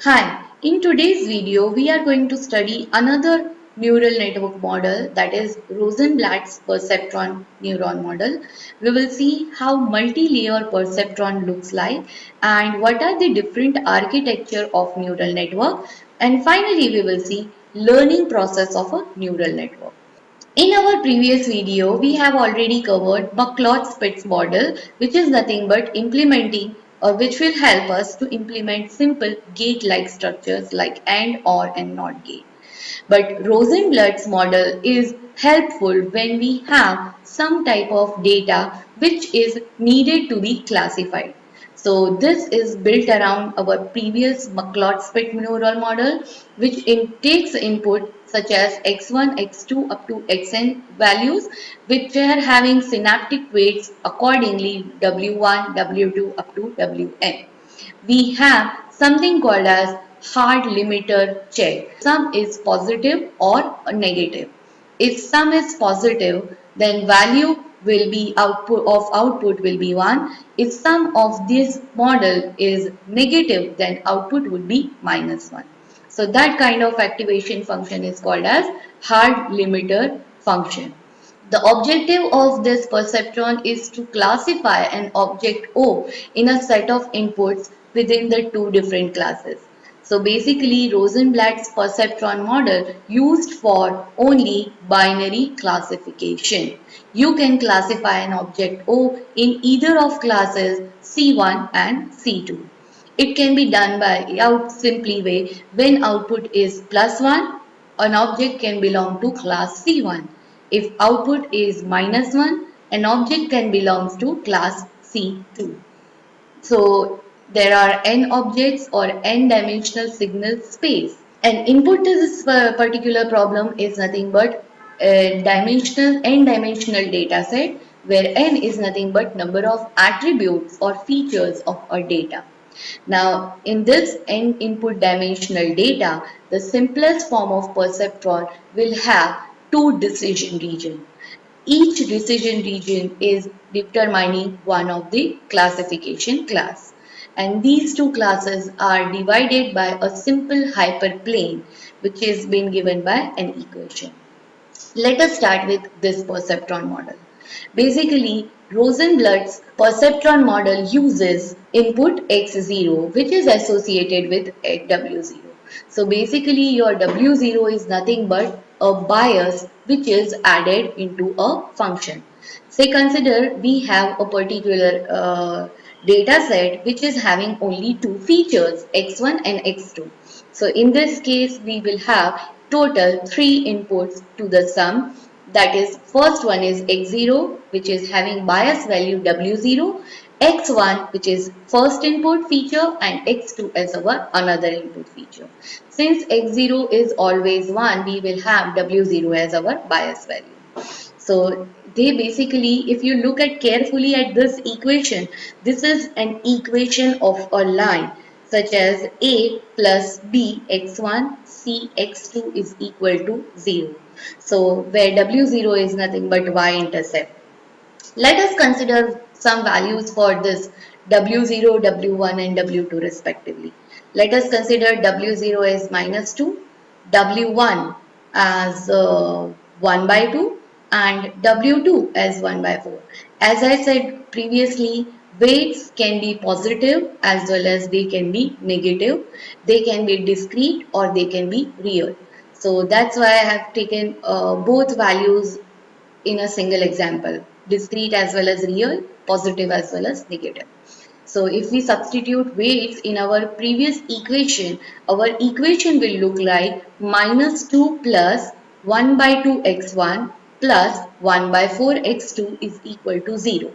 Hi, in today's video we are going to study another neural network model, that is Rosenblatt's perceptron neuron model. We will see how multi-layer perceptron looks like and what are the different architecture of neural network, and finally we will see learning process of a neural network. In our previous video, we have already covered McLeod-Spitz model, which is nothing but implementing or which will help us to implement simple gate-like structures like AND, OR and NOT gate. But Rosenblatt's model is helpful when we have some type of data which is needed to be classified. So this is built around our previous McLeod-Spitz neural model, which takes input such as x1, x2 up to xn values, which are having synaptic weights accordingly w1, w2 up to wn. We have something called as hard limiter check. Sum is positive or negative. If sum is positive, then value will be output will be 1. If sum of this model is negative, then output would be -1. So that kind of activation function is called as hard limiter function. The objective of this perceptron is to classify an object O in a set of inputs within the two different classes. So basically Rosenblatt's perceptron model used for only binary classification. You can classify an object O in either of classes C1 and C2. It can be done by out simply way when output is +1, an object can belong to class C1. If output is -1, an object can belong to class C2. So there are n objects or n-dimensional signal space. An input to this particular problem is nothing but a n-dimensional data set where n is nothing but number of attributes or features of a data. Now, in this n input dimensional data, the simplest form of perceptron will have two decision regions. Each decision region is determining one of the classification class. And these two classes are divided by a simple hyperplane which is been given by an equation. Let us start with this perceptron model. Basically, Rosenblatt's perceptron model uses input x0 which is associated with w0. So basically your w0 is nothing but a bias which is added into a function. Say consider we have a particular data set which is having only two features x1 and x2. So in this case we will have total 3 inputs to the sum, that is first one is x0 which is having bias value w0, x1 which is first input feature and x2 as our another input feature. Since x0 is always 1, we will have w0 as our bias value. So they basically, if you look at carefully at this equation, this is an equation of a line such as a plus b x1 c x2 is equal to 0. So where w0 is nothing but y-intercept. Let us consider some values for this w0, w1 and w2 respectively. Let us consider w0 as -2, w1 as 1 by 2 and w2 as 1 by 4. As I said previously, weights can be positive as well as they can be negative. They can be discrete or they can be real. So that's why I have taken both values in a single example, discrete as well as real, positive as well as negative. So if we substitute weights in our previous equation, our equation will look like -2 plus 1 by 2 x1 plus 1 by 4 x2 is equal to 0.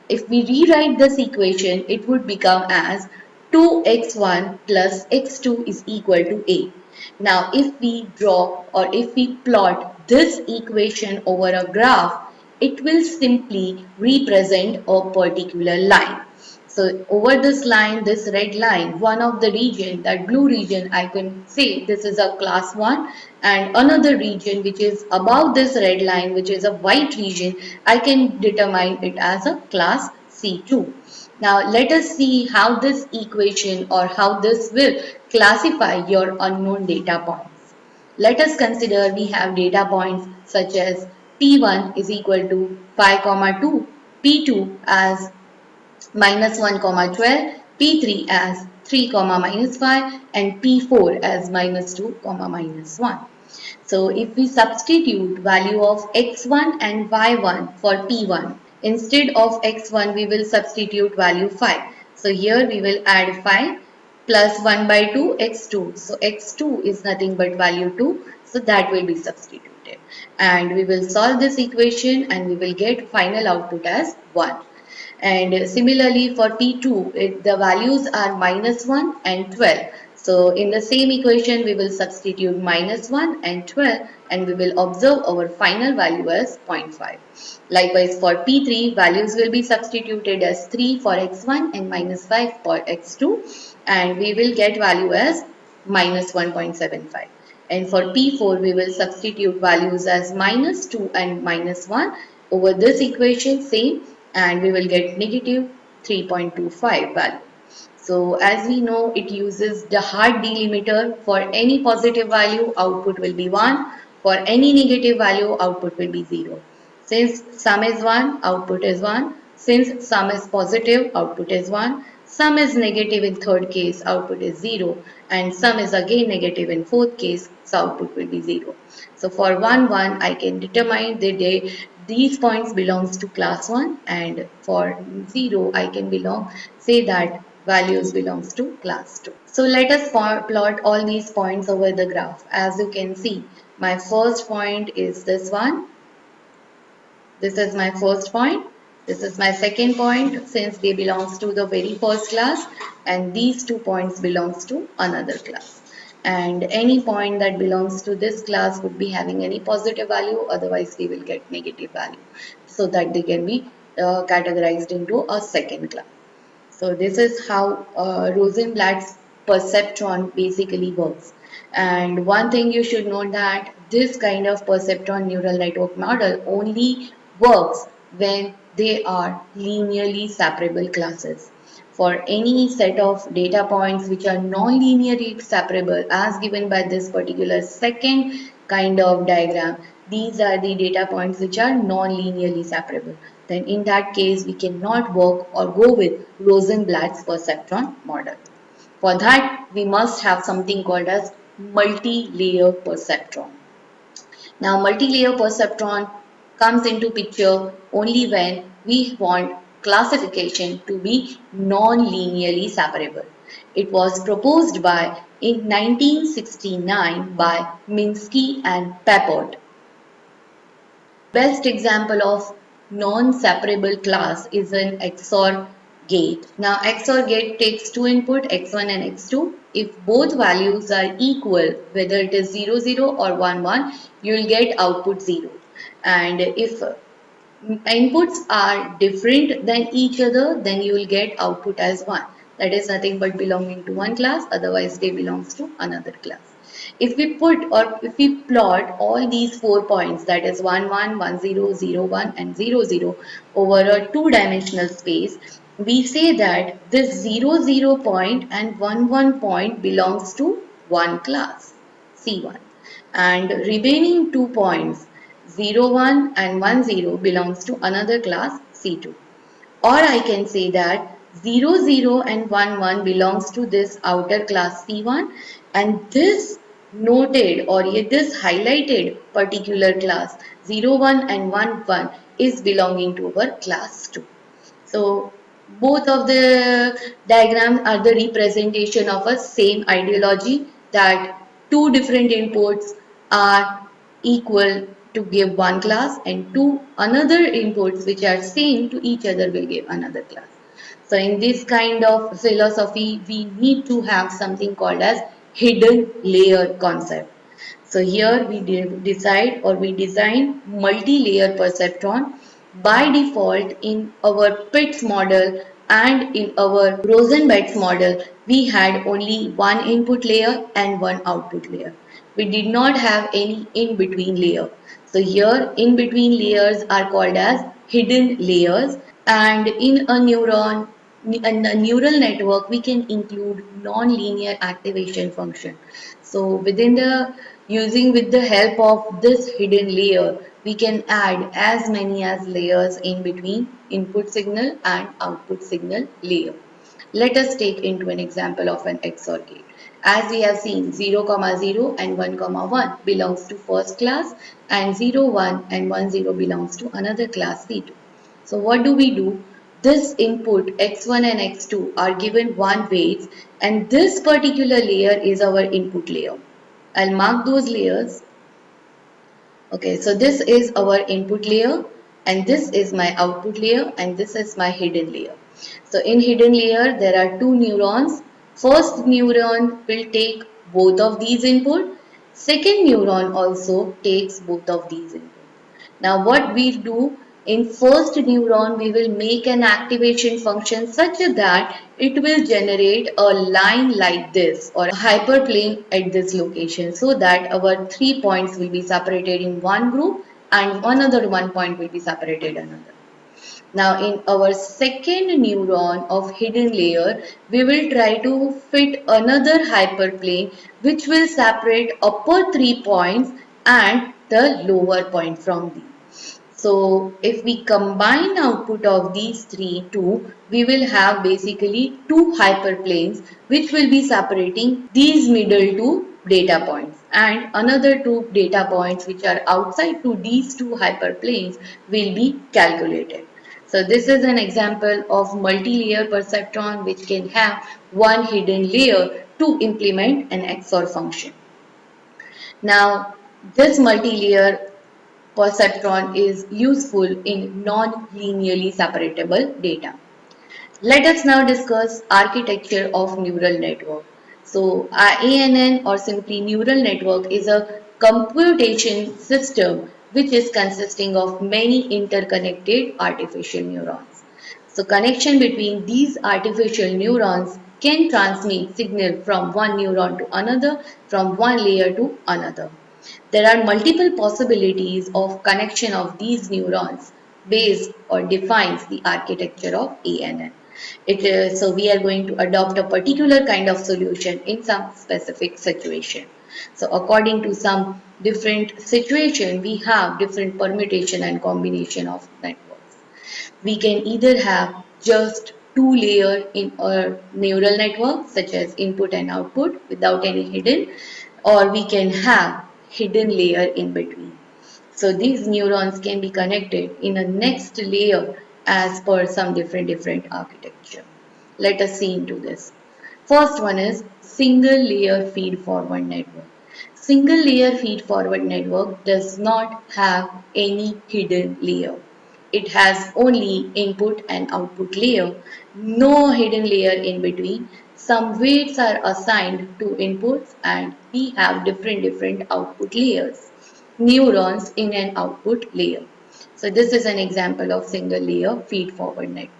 If we rewrite this equation, it would become as 2x1 plus x2 is equal to a. Now, if we draw or if we plot this equation over a graph, it will simply represent a particular line. So over this line, this red line, one of the region, that blue region, I can say this is a class 1, and another region which is above this red line, which is a white region, I can determine it as a class C2. Now let us see how this equation or how this will classify your unknown data points. Let us consider we have data points such as P1 is equal to 5, 2, P2 as -1, 12, P3 as 3, -5, and P4 as -2, -1. So if we substitute value of x1 and y1 for P1, instead of x1 we will substitute value 5. So here we will add 5 plus 1 by 2 x2. So x2 is nothing but value 2. So that will be substituted. And we will solve this equation and we will get final output as 1. And similarly for P2, the values are -1 and 12. So in the same equation, we will substitute -1 and 12 and we will observe our final value as zero point 0.5. Likewise for P3, values will be substituted as 3 for x1 and -5 for x2 and we will get value as -1.75. And for P4, we will substitute values as -2 and -1 over this equation same and we will get negative 3.25 value. So as we know, it uses the hard delimiter. For any positive value, output will be 1. For any negative value, output will be 0. Since sum is 1, output is 1. Since sum is positive, output is 1. Sum is negative in third case, output is 0. And sum is again negative in fourth case, so output will be 0. So for 1, 1, I can determine these points belongs to class 1 and for 0, I can say that values belongs to class 2. So let us plot all these points over the graph. As you can see, my first point is this one. This is my first point. This is my second point since they belongs to the very first class and these 2 points belongs to another class. And any point that belongs to this class would be having any positive value, otherwise they will get negative value so that they can be categorized into a second class. So this is how Rosenblatt's perceptron basically works. And one thing you should know that this kind of perceptron neural network model only works when they are linearly separable classes. For any set of data points which are non-linearly separable as given by this particular second kind of diagram, these are the data points which are non-linearly separable. Then in that case, we cannot work or go with Rosenblatt's perceptron model. For that, we must have something called as multi-layer perceptron. Now, multi-layer perceptron comes into picture only when we want classification to be non-linearly separable. It was proposed in 1969 by Minsky and Papert. Best example of non-separable class is an XOR gate. Now XOR gate takes two input x1 and x2. If both values are equal, whether it is 0 0 or 1 1, you will get output 0. And if inputs are different than each other, then you will get output as 1. That is nothing but belonging to one class, otherwise they belongs to another class. If we plot all these 4 points, that is 1 1, 1 0, 0 1 and 0 0 over a two-dimensional space, we say that this 0 0 point and 1 1 point belongs to one class, C1, and remaining 2 points 0 1 and 1 0 belongs to another class, C2. Or I can say that 0 0 and 1 1 belongs to this outer class C1 and this noted or this highlighted particular class 0 1 and 1 1 is belonging to our class 2. So both of the diagrams are the representation of a same ideology that two different inputs are equal to give one class and two another inputs which are same to each other will give another class. So in this kind of philosophy, we need to have something called as hidden layer concept. So here we decide or we design multi-layer perceptron. By default in our PITS model, And in our Rosenberg's model, we had only one input layer and one output layer. We did not have any in-between layer. So here in-between layers are called as hidden layers, and in a neural network, we can include non-linear activation function. So within the using with the help of this hidden layer, we can add as many as layers in between input signal and output signal layer. Let us take into an example of an XOR gate. As we have seen, 0, 0 and 1, 1 belongs to first class, and 0, 1 and 1, 0 belongs to another class C2. So what do we do? This input x1 and x2 are given one weights, and this particular layer is our input layer. I'll mark those layers. Okay, so this is our input layer, and this is my output layer, and this is my hidden layer. So in hidden layer there are two neurons. First neuron will take both of these input. Second neuron also takes both of these input. Now what we do in first neuron, we will make an activation function such that it will generate a line like this or a hyperplane at this location, so that our 3 points will be separated in one group and another 1 point will be separated another. Now in our second neuron of hidden layer, we will try to fit another hyperplane which will separate upper 3 points and the lower point from these. So if we combine output of these two, we will have basically two hyperplanes which will be separating these middle two data points, and another two data points which are outside to these two hyperplanes will be calculated. So this is an example of multi-layer perceptron which can have one hidden layer to implement an XOR function. Now this multi-layer perceptron is useful in non-linearly separatable data. Let us now discuss architecture of neural network. So ANN, or simply neural network, is a computation system which is consisting of many interconnected artificial neurons. So connection between these artificial neurons can transmit signal from one neuron to another, from one layer to another. There are multiple possibilities of connection of these neurons based or defines the architecture of ANN. So we are going to adopt a particular kind of solution in some specific situation. So according to some different situation, we have different permutation and combination of networks. We can either have just two layer in a neural network such as input and output without any hidden, or we can have hidden layer in between. So these neurons can be connected in a next layer as per some different architecture. Let us see into this. First one is single layer feed forward network. Single layer feed forward network does not have any hidden layer. It has only input and output layer, no hidden layer in between. Some weights are assigned to inputs, and we have different output layers. Neurons in an output layer. So this is an example of single layer feed forward network,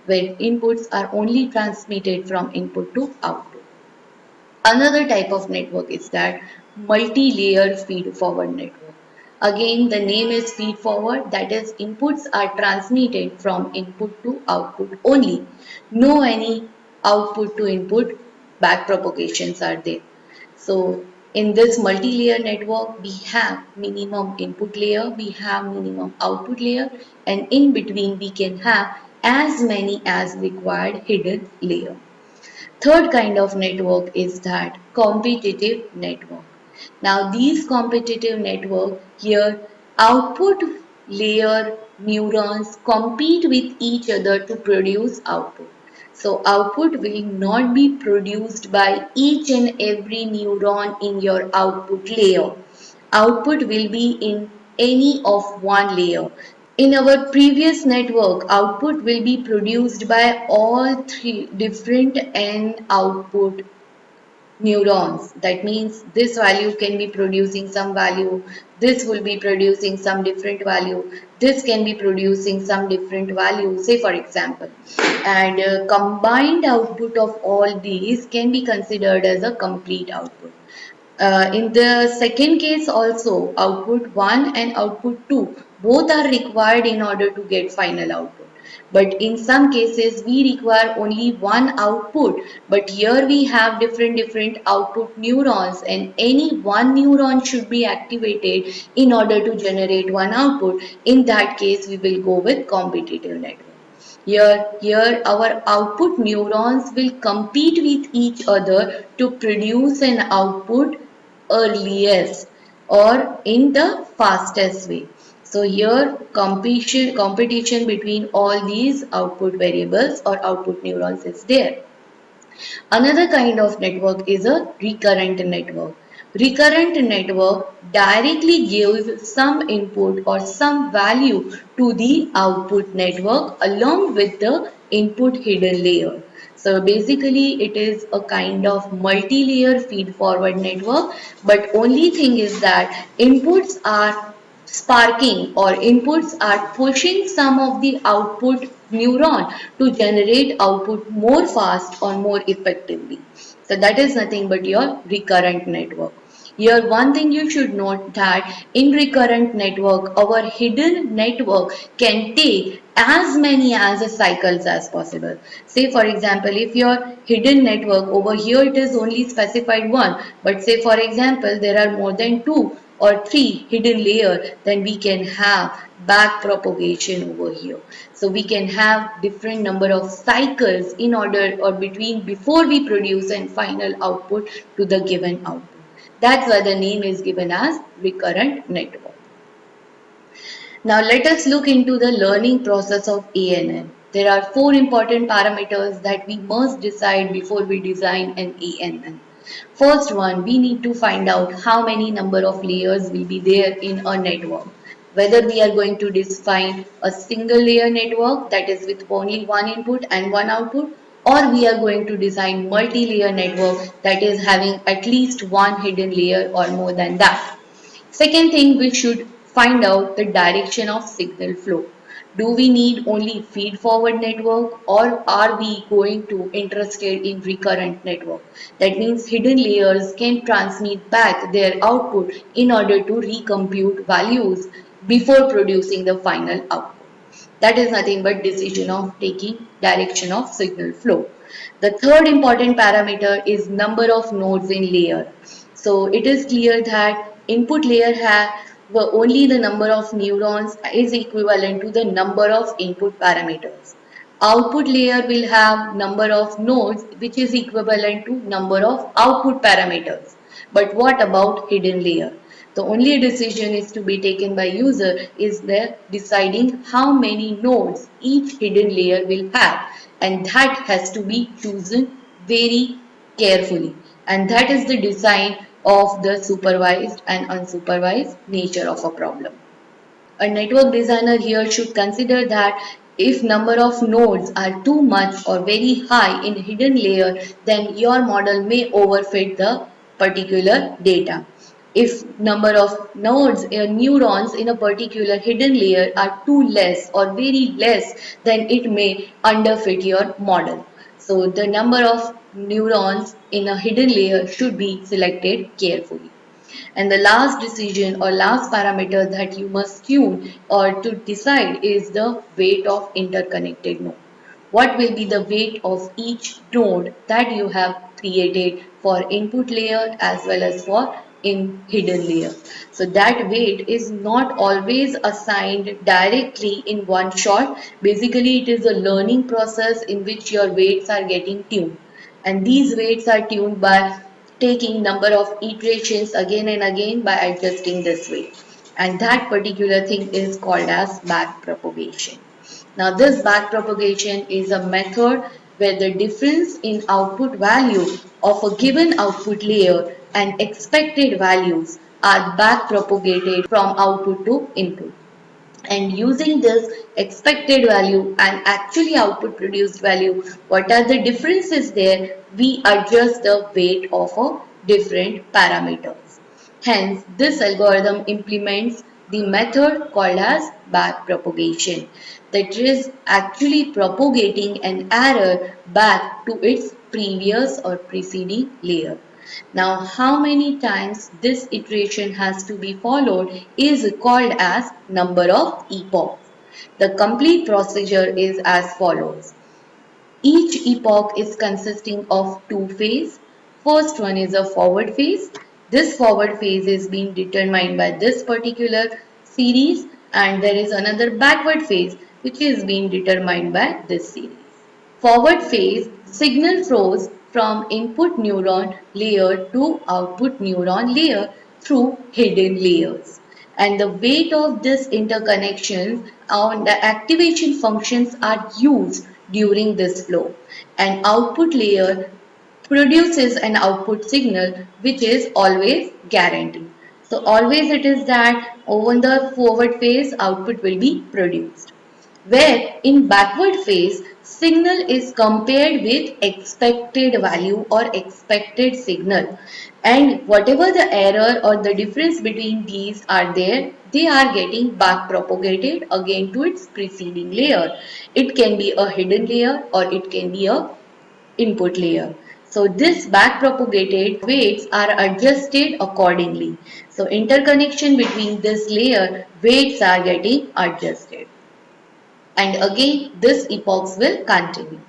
where inputs are only transmitted from input to output. Another type of network is that multi-layer feed-forward network. Again, the name is feed-forward, that is, inputs are transmitted from input to output only. No any output to input back propagations are there. So in this multi-layer network, we have minimum input layer, we have minimum output layer, and in between we can have as many as required hidden layer. Third kind of network is that competitive network. Now these competitive network here, output layer neurons compete with each other to produce output. So output will not be produced by each and every neuron in your output layer. Output will be in any of one layer. In our previous network, output will be produced by all three different N output neurons. That means this value can be producing some value, this will be producing some different value, this can be producing some different value, say for example. And combined output of all these can be considered as a complete output. In the second case also, output 1 and output 2 both are required in order to get final output. But in some cases we require only one output, but here we have different output neurons, and any one neuron should be activated in order to generate one output. In that case we will go with competitive network. Here our output neurons will compete with each other to produce an output earliest or in the fastest way. So here competition between all these output variables or output neurons is there. Another kind of network is a recurrent network. Recurrent network directly gives some input or some value to the output network along with the input hidden layer. So basically it is a kind of multi-layer feed forward network, but only thing is that inputs are sparking or inputs are pushing some of the output neuron to generate output more fast or more effectively. So that is nothing but your recurrent network. Here one thing you should note that in recurrent network our hidden network can take as many as a cycles as possible. Say for example if your hidden network over here it is only specified one, but say for example there are more than two or three hidden layer, then we can have back propagation over here. So we can have different number of cycles in order or between before we produce and final output to the given output. That's why the name is given as recurrent network. Now let us look into the learning process of ANN. There are four important parameters that we must decide before we design an ANN. First one, we need to find out how many number of layers will be there in a network. Whether we are going to define a single layer network that is with only one input and one output, or we are going to design multi-layer network that is having at least one hidden layer or more than that. Second thing, we should find out the direction of signal flow. Do we need only feed forward network or are we going to interested in recurrent network? That means hidden layers can transmit back their output in order to recompute values before producing the final output. That is nothing but decision of taking direction of signal flow. The third important parameter is number of nodes in layer. So it is clear that input layer have only the number of neurons is equivalent to the number of input parameters. Output layer will have number of nodes which is equivalent to number of output parameters. But what about hidden layer? The only decision is to be taken by user is the deciding how many nodes each hidden layer will have, and that has to be chosen very carefully, and that is the design of the supervised and unsupervised nature of a problem. A network designer here should consider that if number of nodes are too much or very high in hidden layer, then your model may overfit the particular data. If number of nodes neurons in a particular hidden layer are too less or very less, then it may underfit your model. So the number of neurons in a hidden layer should be selected carefully. And the last decision or last parameter that you must tune or to decide is the weight of interconnected node. What will be the weight of each node that you have created for input layer as well as for in hidden layer. So that weight is not always assigned directly in one shot. Basically, it is a learning process in which your weights are getting tuned. And these weights are tuned by taking number of iterations again and again by adjusting this way. And that particular thing is called as backpropagation. Now this backpropagation is a method where the difference in output value of a given output layer and expected values are backpropagated from output to input. And using this expected value and actually output produced value, what are the differences there? We adjust the weight of a different parameters. Hence, this algorithm implements the method called as backpropagation, that is actually propagating an error back to its previous or preceding layer. Now, how many times this iteration has to be followed is called as number of epochs. The complete procedure is as follows. Each epoch is consisting of two phases. First one is a forward phase. This forward phase is being determined by this particular series, and there is another backward phase which is being determined by this series. Forward phase signal flows from input neuron layer to output neuron layer through hidden layers. And the weight of this interconnection on the activation functions are used during this flow. And output layer produces an output signal which is always guaranteed. So always it is that over the forward phase output will be produced, where in backward phase signal is compared with expected value or expected signal, and whatever the error or the difference between these are there, they are getting back propagated again to its preceding layer. It can be a hidden layer or it can be a input layer. So this back propagated weights are adjusted accordingly. So interconnection between this layer weights are getting adjusted, and again this epochs will continue.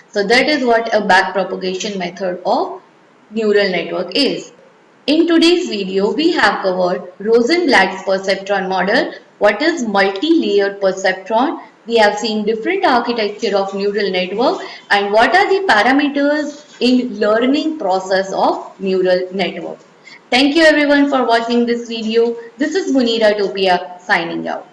So that is what a backpropagation method of neural network is. In today's video, we have covered Rosenblatt's perceptron model, what is multi-layer perceptron. We have seen different architecture of neural network and what are the parameters in learning process of neural network. Thank you everyone for watching this video. This is Munira Topia signing out.